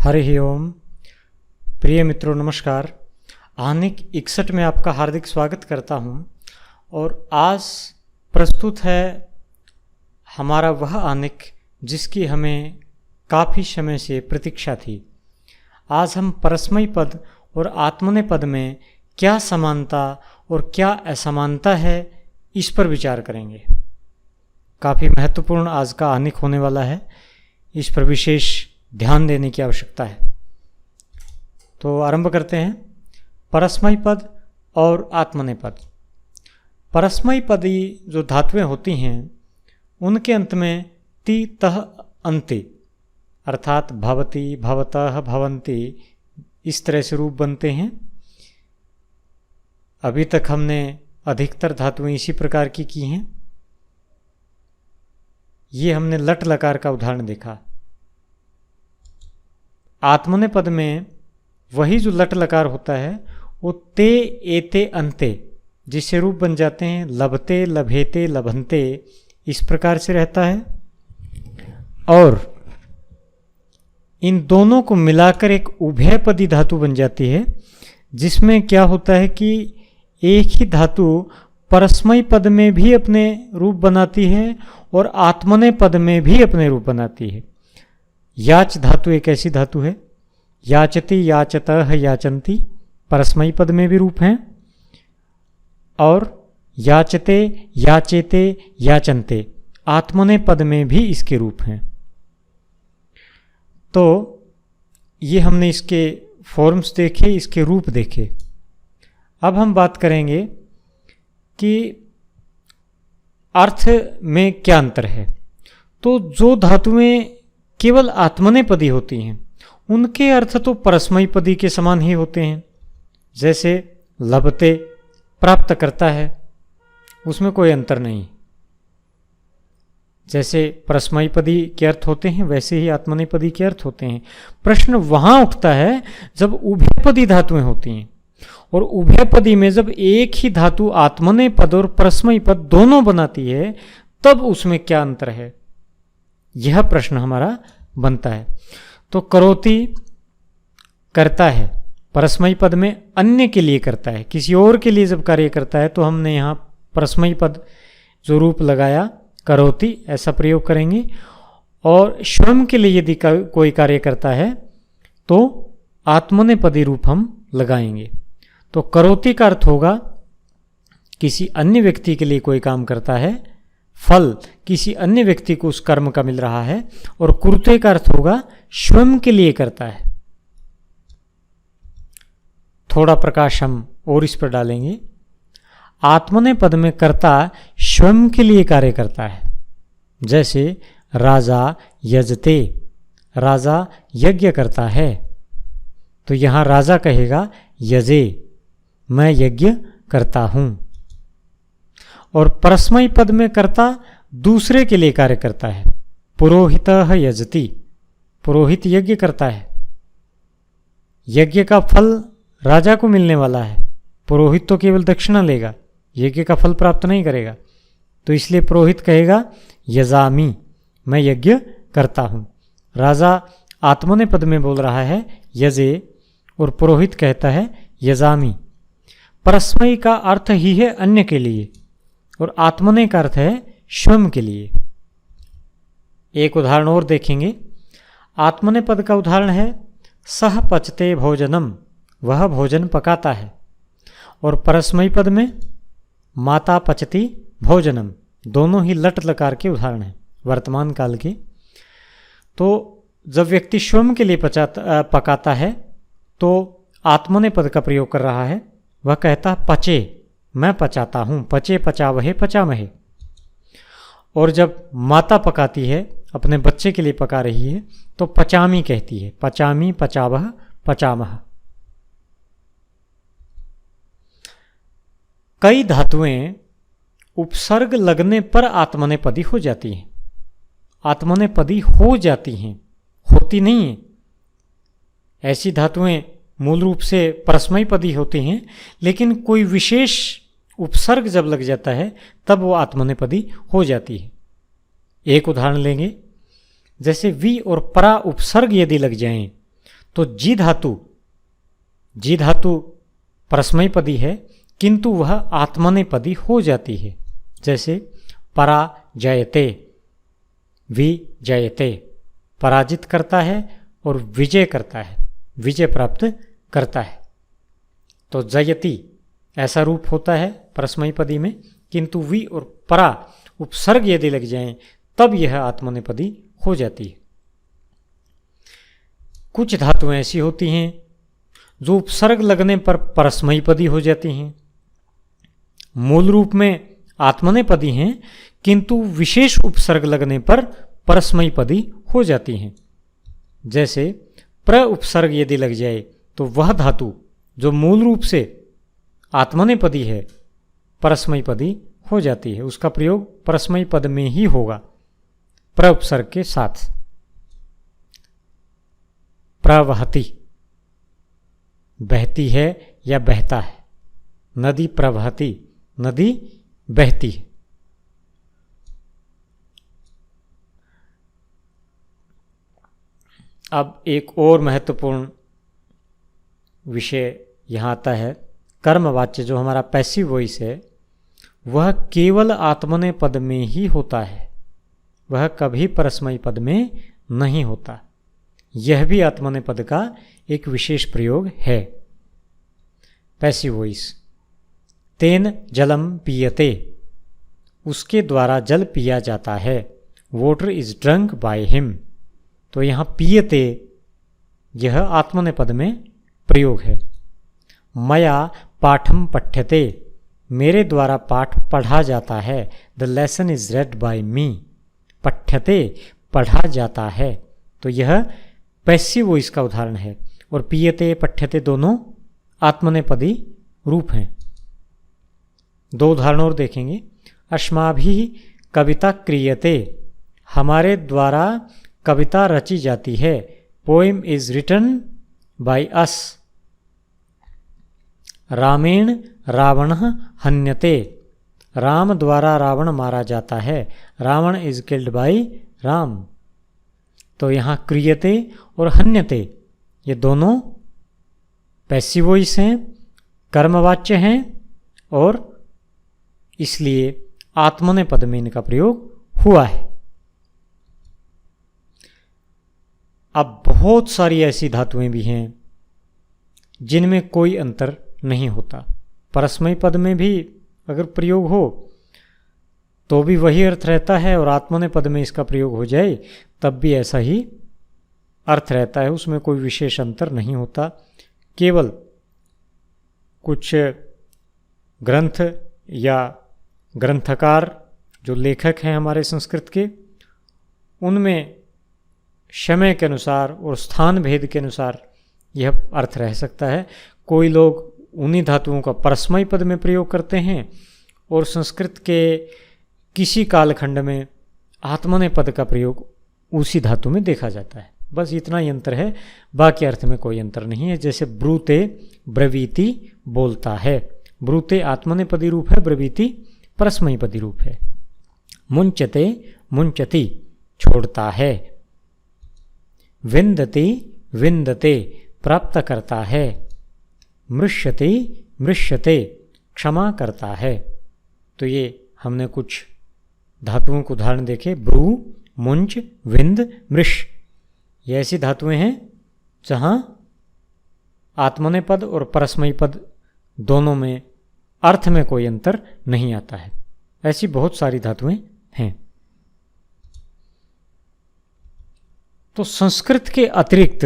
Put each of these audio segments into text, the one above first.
हरि ओम। प्रिय मित्रों नमस्कार। आनिक 61 में आपका हार्दिक स्वागत करता हूं। और आज प्रस्तुत है हमारा वह आनिक जिसकी हमें काफ़ी समय से प्रतीक्षा थी। आज हम परस्मयी पद और आत्मनेपद पद में क्या समानता और क्या असमानता है इस पर विचार करेंगे। काफ़ी महत्वपूर्ण आज का आनिक होने वाला है, इस पर विशेष ध्यान देने की आवश्यकता है। तो आरंभ करते हैं। परस्मयी पद और आत्मनेपद। परस्मयी पदी जो धातुएं होती हैं उनके अंत में ति तह अन्ति अर्थात भवति भवतः भवन्ति इस तरह से रूप बनते हैं। अभी तक हमने अधिकतर धातुएं इसी प्रकार की हैं। ये हमने लट लकार का उदाहरण देखा। आत्मनेपद में वही जो लट लकार होता है वो ते एते अन्ते जिससे रूप बन जाते हैं लभते लभेते लभन्ते इस प्रकार से रहता है। और इन दोनों को मिलाकर एक उभयपदी धातु बन जाती है, जिसमें क्या होता है कि एक ही धातु परस्मयी पद में भी अपने रूप बनाती है और आत्मनेपद में भी अपने रूप बनाती है। याच धातु एक ऐसी धातु है। याचति याचतः याचन्ति परस्मयी पद में भी रूप हैं और याचते याचेते याचन्ते आत्मनेपद में भी इसके रूप हैं। तो ये हमने इसके फॉर्म्स देखे, इसके रूप देखे। अब हम बात करेंगे कि अर्थ में क्या अंतर है। तो जो धातुएं केवल आत्मनेपदी होती हैं उनके अर्थ तो परस्मयी पदी के समान ही होते हैं। जैसे लभते प्राप्त करता है, उसमें कोई अंतर नहीं। जैसे परस्मयी पदी के अर्थ होते हैं वैसे ही आत्मनेपदी के अर्थ होते हैं। प्रश्न वहां उठता है जब उभयपदी धातुएं होती हैं और उभयपदी में जब एक ही धातु आत्मनेपद और परस्मयी पद दोनों बनाती है तब उसमें क्या अंतर है, यह प्रश्न हमारा बनता है। तो करोति करता है परस्मयी पद में अन्य के लिए करता है, किसी और के लिए जब कार्य करता है तो हमने यहाँ परस्मयी पद जो रूप लगाया करोति ऐसा प्रयोग करेंगे। और स्वयं के लिए यदि कोई कार्य करता है तो आत्मनेपदी रूप हम लगाएंगे। तो करोति का अर्थ होगा किसी अन्य व्यक्ति के लिए कोई काम करता है, फल किसी अन्य व्यक्ति को उस कर्म का मिल रहा है। और कुरुते का अर्थ होगा स्वयं के लिए करता है। थोड़ा प्रकाश हम और इस पर डालेंगे। आत्मनेपद में कर्ता स्वयं के लिए कार्य करता है। जैसे राजा यजते, राजा यज्ञ करता है, तो यहां राजा कहेगा यजे, मैं यज्ञ करता हूं। और परस्मयी पद में कर्ता दूसरे के लिए कार्य करता है। पुरोहितः यजति, पुरोहित यज्ञ करता है। यज्ञ का फल राजा को मिलने वाला है, पुरोहित तो केवल दक्षिणा लेगा, यज्ञ का फल प्राप्त नहीं करेगा। तो इसलिए पुरोहित कहेगा यजामि, मैं यज्ञ करता हूं। राजा आत्मनेपद में बोल रहा है यजे और पुरोहित कहता है यजामि। परस्मयी का अर्थ ही है अन्य के लिए और आत्मने का अर्थ है स्वयं के लिए। एक उदाहरण और देखेंगे। आत्मनेपद का उदाहरण है सह पचते भोजनम, वह भोजन पकाता है। और परस्मयी पद में माता पचती भोजनम, दोनों ही लट लकार के उदाहरण हैं वर्तमान काल के। तो जब व्यक्ति स्वयं के लिए पकाता है तो आत्मनेपद का प्रयोग कर रहा है। वह कहता पचे, मैं पचाता हूं, पचे पचावहे पचामहे। और जब माता पकाती है, अपने बच्चे के लिए पका रही है, तो पचामी कहती है, पचामी पचावह पचामह। कई धातुएं उपसर्ग लगने पर आत्मनेपदी हो जाती हैं। आत्मनेपदी हो जाती हैं, होती नहीं है। ऐसी धातुएं मूल रूप से परस्मयी पदी होती हैं, लेकिन कोई विशेष उपसर्ग जब लग जाता है तब वो आत्मनेपदी हो जाती है। एक उदाहरण लेंगे। जैसे वी और परा उपसर्ग यदि लग जाएं तो जी धातु परस्मैपदी है, किंतु वह आत्मनेपदी हो जाती है। जैसे पराजयते, विजयते, पराजित करता है और विजय करता है, विजय प्राप्त करता है। तो जयति ऐसा रूप होता है परस्मैपदी में, किंतु वि और परा उपसर्ग यदि लग जाएं तब यह आत्मनेपदी हो जाती है। कुछ धातुएं ऐसी होती हैं जो उपसर्ग लगने पर परस्मैपदी हो जाती हैं, मूल रूप में आत्मनेपदी हैं, किंतु विशेष उपसर्ग लगने पर परस्मैपदी हो जाती हैं। जैसे प्र उपसर्ग यदि लग जाए तो वह धातु जो मूल रूप से आत्मनेपदी है परस्मैपदी हो जाती है, उसका प्रयोग परस्मैपद में ही होगा प्र उपसर्ग के साथ। प्रवहति, बहती है या बहता है। नदी प्रवहति, नदी बहती है। अब एक और महत्वपूर्ण विषय यहाँ आता है। कर्मवाच्य जो हमारा पैसिव वॉइस है वह केवल आत्मनेपद में ही होता है, वह कभी परस्मैपद में नहीं होता। यह भी आत्मनेपद का एक विशेष प्रयोग है। पैसिव वॉइस, तेन जलम पीयते, उसके द्वारा जल पिया जाता है। Water is drunk by him. तो यहाँ पीयते यह आत्मनेपद में प्रयोग है। मया पाठम पठ्यते, मेरे द्वारा पाठ पढ़ा जाता है। The lesson is read by me. पठ्यते पढ़ा जाता है, तो यह पैसिव वॉइस का उदाहरण है। और पीयते पठ्यते दोनों आत्मनेपदी रूप हैं। दो उदाहरण और देखेंगे। अस्माभिः कविता क्रियते, हमारे द्वारा कविता रची जाती है। Poem is written by us. रामेण रावणः हन्यते, राम द्वारा रावण मारा जाता है। Ravan is killed by Ram. तो यहाँ क्रियते और हन्यते ये दोनों पैसिव वॉइस हैं, कर्मवाच्य हैं, और इसलिए आत्मनेपद में इनका प्रयोग हुआ है। अब बहुत सारी ऐसी धातुएं भी हैं जिनमें कोई अंतर नहीं होता। परस्मैपद में भी अगर प्रयोग हो तो भी वही अर्थ रहता है, और आत्मनेपद में इसका प्रयोग हो जाए तब भी ऐसा ही अर्थ रहता है, उसमें कोई विशेष अंतर नहीं होता। केवल कुछ ग्रंथ या ग्रंथकार जो लेखक हैं हमारे संस्कृत के, उनमें समय के अनुसार और स्थान भेद के अनुसार यह अर्थ रह सकता है। कोई लोग उन्हीं धातुओं का परस्मैपद में प्रयोग करते हैं और संस्कृत के किसी कालखंड में आत्मनेपद का प्रयोग उसी धातु में देखा जाता है। बस इतना ही अंतर है, बाकी अर्थ में कोई अंतर नहीं है। जैसे ब्रूते ब्रवीति बोलता है, ब्रूते आत्मनेपदी रूप है, ब्रवीति परस्मैपदी रूप है। मुंचते मुंचति छोड़ता है। विंदति विंदते प्राप्त करता है। मृष्यति मृष्यते क्षमा करता है। तो ये हमने कुछ धातुओं को उदाहरण देखे। ब्रू, मुंच, विंद, मृष, ये ऐसी धातुएं हैं जहाँ आत्मनेपद और परस्मैपद दोनों में अर्थ में कोई अंतर नहीं आता है। ऐसी बहुत सारी धातुएं हैं। तो संस्कृत के अतिरिक्त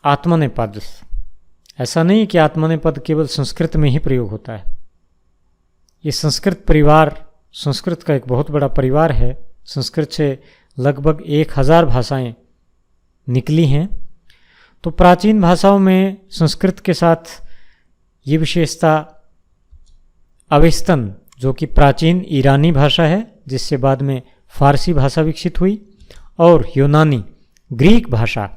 आत्मनेपद, ऐसा नहीं कि आत्मनेपद केवल संस्कृत में ही प्रयोग होता है। ये संस्कृत परिवार, संस्कृत का एक बहुत बड़ा परिवार है। संस्कृत से लगभग 1000 भाषाएं निकली हैं। तो प्राचीन भाषाओं में संस्कृत के साथ ये विशेषता अवेस्तन, जो कि प्राचीन ईरानी भाषा है जिससे बाद में फारसी भाषा विकसित हुई, और यूनानी ग्रीक भाषा,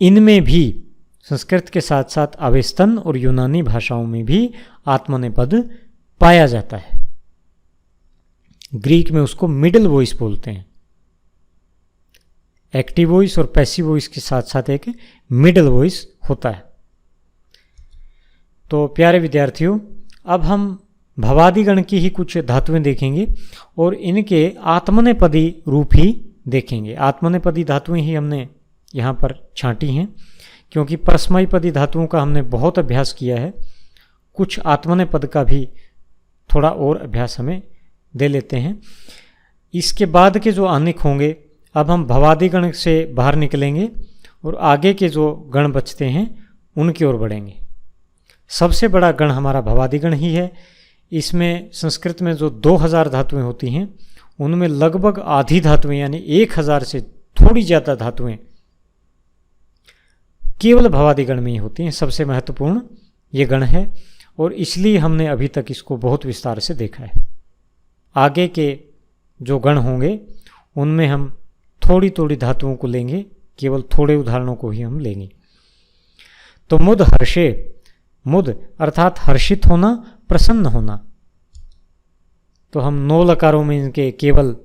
इनमें भी संस्कृत के साथ साथ अवेस्तन और यूनानी भाषाओं में भी आत्मनेपद पाया जाता है। ग्रीक में उसको मिडल वॉइस बोलते हैं। एक्टिव वॉइस और पैसिव वॉइस के साथ साथ एक मिडल वॉइस होता है। तो प्यारे विद्यार्थियों, अब हम भवादिगण की ही कुछ धातुएं देखेंगे और इनके आत्मनेपदी रूप ही देखेंगे। आत्मनेपदी धातुएं ही हमने यहाँ पर छांटी हैं, क्योंकि परस्मैपदी धातुओं का हमने बहुत अभ्यास किया है। कुछ आत्मनेपद का भी थोड़ा और अभ्यास हमें दे लेते हैं। इसके बाद के जो आनिक होंगे, अब हम भवादिगण से बाहर निकलेंगे और आगे के जो गण बचते हैं उनकी ओर बढ़ेंगे। सबसे बड़ा गण हमारा भवादिगण ही है। इसमें संस्कृत में जो 2000 धातुएं होती हैं, उनमें लगभग आधी धातुएं यानी 1000 से थोड़ी ज़्यादा धातुएं केवल भवादिगण में ही होती हैं। सबसे महत्वपूर्ण ये गण है और इसलिए हमने अभी तक इसको बहुत विस्तार से देखा है। आगे के जो गण होंगे उनमें हम थोड़ी थोड़ी धातुओं को लेंगे, केवल थोड़े उदाहरणों को ही हम लेंगे। तो मुद हर्षे, मुद अर्थात हर्षित होना, प्रसन्न होना। तो हम 9 लकारों में इनके केवल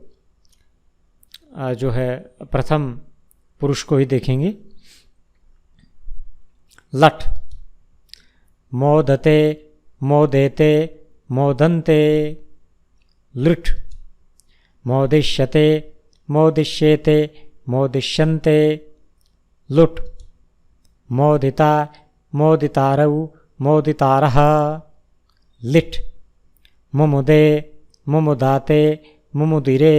जो है प्रथम पुरुष को ही देखेंगे। लट, मोदते, मोदेते, मोदन्ते। लृट, मोदिष्यते, मोदिष्येते, मोदिष्यन्ते। लुट, मोदिता, मोदितारौ, मोदितारः। लिट, मुमुदे, मुमुदाते, मुमुदिरे।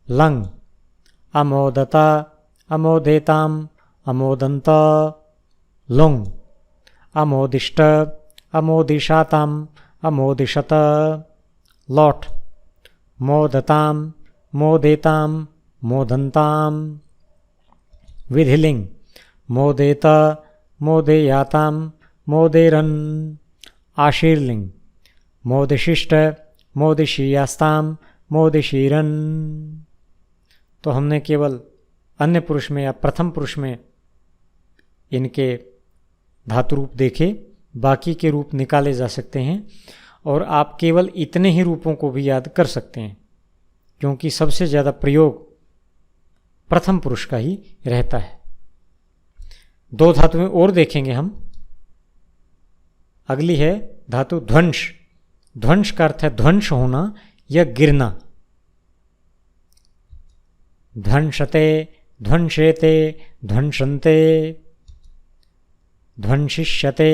लंग, अमोदत, अमोदेताम्, अमोदन्त। लुंग, अमोदिष्ट, अमोदिशाताम्, अमोदिशत। लौट, मोदताम्, मोदेताम्, मोदन्ताम्। विधिलिंग, मोदेत, मोदेयाताम्, मोदेरन्। आशीर्लिंग, मोदिशिष्ट, मोदिशीयास्ताम्, मोदिशीरन्। तो हमने केवल अन्य पुरुष में या प्रथम पुरुष में इनके धातु रूप देखे, बाकी के रूप निकाले जा सकते हैं और आप केवल इतने ही रूपों को भी याद कर सकते हैं, क्योंकि सबसे ज़्यादा प्रयोग प्रथम पुरुष का ही रहता है। 2 धातुएं और देखेंगे हम। अगली है धातु ध्वंस। ध्वंस का अर्थ है ध्वंस होना या गिरना। ध्वंसते, ध्वंसेते, ध्वंसन्ते। ध्वंसिष्यते,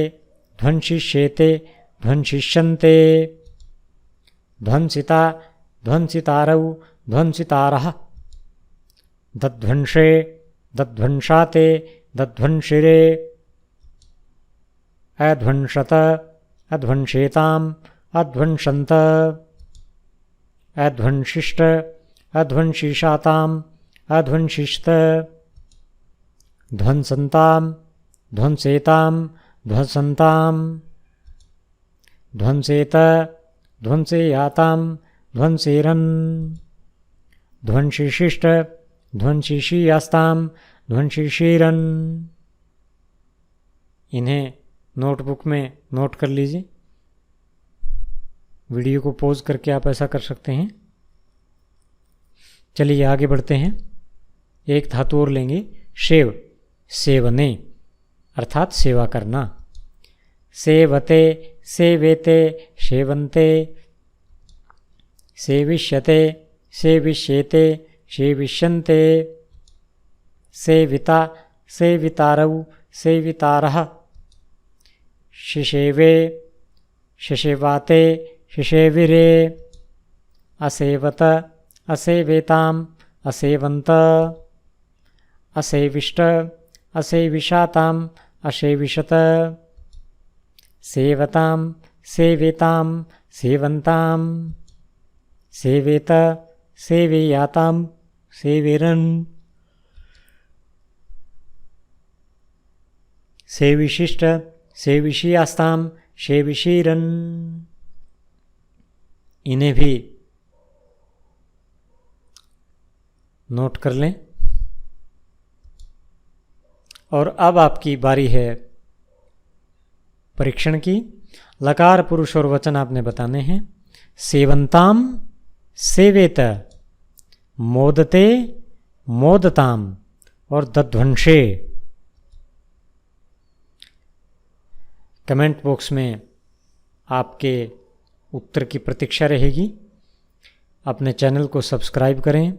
ध्वंसिष्येते, ध्वंसिष्यन्ते। ध्वंसिता, ध्वंसितारौ, ध्वंसितारः। दध्वंसे, दध्वंसाते, दध्वंसिरे। अध्वंसत, अध्वंसेताम्, अध्वंसन्त। अध्वंसिष्ट, अध्वंसिषाताम्, अध्वंसिष्त। ध्वंसन्ताम्, ध्वंसेताम्, ध्वंसन्ताम्। ध्वंसेत, ध्वंसेयाताम्, ध्वंसेरन्। ध्वंसिशिष्ट, ध्वंसिशीयास्ताम्, ध्वंसिशीरन्। इन्हें नोटबुक में नोट कर लीजिए। वीडियो को पॉज करके आप ऐसा कर सकते हैं। चलिए आगे बढ़ते हैं। एक धातु और लेंगे, सेव। सेवने अर्थात सेवा करना। सेवते, सेवेते, सेवन्ते। सेविष्यते, सेविष्येते, सेविष्यन्ते। सेविता, सेवितारौ, सेवितारः। शिशेवे, शिशेवाते, शिशेविरे। असेवत, असेवेताम्, असेवन्त। असेविष्ट, असेविषाताम्, असेविशत। सेवताम्, सेवेताम्, सेवन्ताम्। सेवेत, सेवेयाताम्, सेवेरन्। सेविशिष्ट, सेविशीयास्ताम्, सेविशीरन्। इन्हें भी नोट कर लें। और अब आपकी बारी है परीक्षण की। लकार, पुरुष और वचन आपने बताने हैं। सेवन्ताम, सेवेत। मोदते, मोदताम और दध्वंशे। कमेंट बॉक्स में आपके उत्तर की प्रतीक्षा रहेगी। अपने चैनल को सब्सक्राइब करें,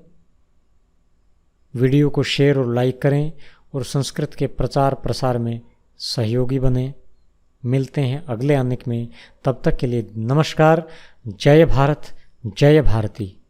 वीडियो को शेयर और लाइक करें और संस्कृत के प्रचार प्रसार में सहयोगी बने। मिलते हैं अगले आनिक में, तब तक के लिए नमस्कार। जय भारत, जय भारती।